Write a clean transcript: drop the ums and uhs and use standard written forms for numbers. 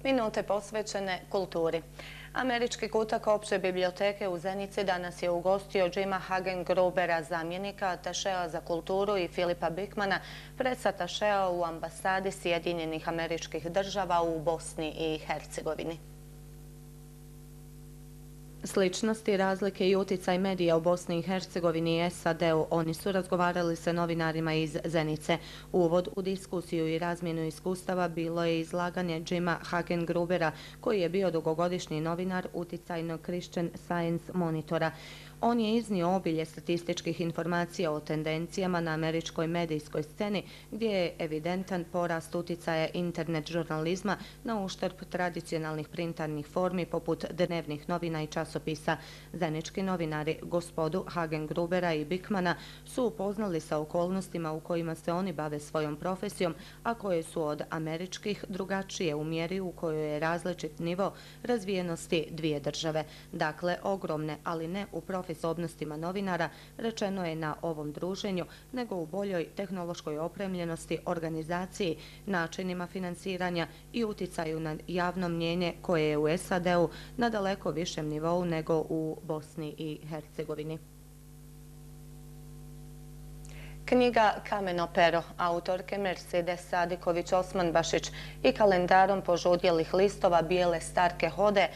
Minute posvećene kulturi. Američki kutak opće biblioteke u Zenici danas je ugostio Jima Hagengrubera, zamjenika atašea za kulturu, i Filipa Bikmana, predsatašea u ambasadi Sjedinjenih Američkih Država u Bosni i Hercegovini. Sličnosti, razlike i utjecaj medija u Bosni i Hercegovini i SAD-u. Oni su razgovarali sa novinarima iz Zenice. Uvod u diskusiju i razmjenu iskustava bilo je izlaganje Jima Hagengrubera, koji je bio dugogodišnji novinar utjecajnog Christian Science Monitora. On je iznio obilje statističkih informacija o tendencijama na američkoj medijskoj sceni, gdje je evidentan porast utjecaja internet žurnalizma na uštrb tradicionalnih printarnih formi poput dnevnih novina i časopisa. Zenički novinari gospodu Hagengrubera i Bikmana su upoznali sa okolnostima u kojima se oni bave svojom profesijom, a koje su od američkih drugačije u mjeri u kojoj je različit nivo razvijenosti dvije države. Dakle, ogromne, ali ne u sposobnostima novinara, rečeno je na ovom druženju, nego u boljoj tehnološkoj opremljenosti, organizaciji, načinima financiranja i utjecaju na javno mnjenje koje je u SAD-u na daleko višem nivou nego u Bosni i Hercegovini. Knjiga Kameno pero autorke Mercedes Sadiković Osmanbašić i kalendarom požudjelih listova bijele starke hode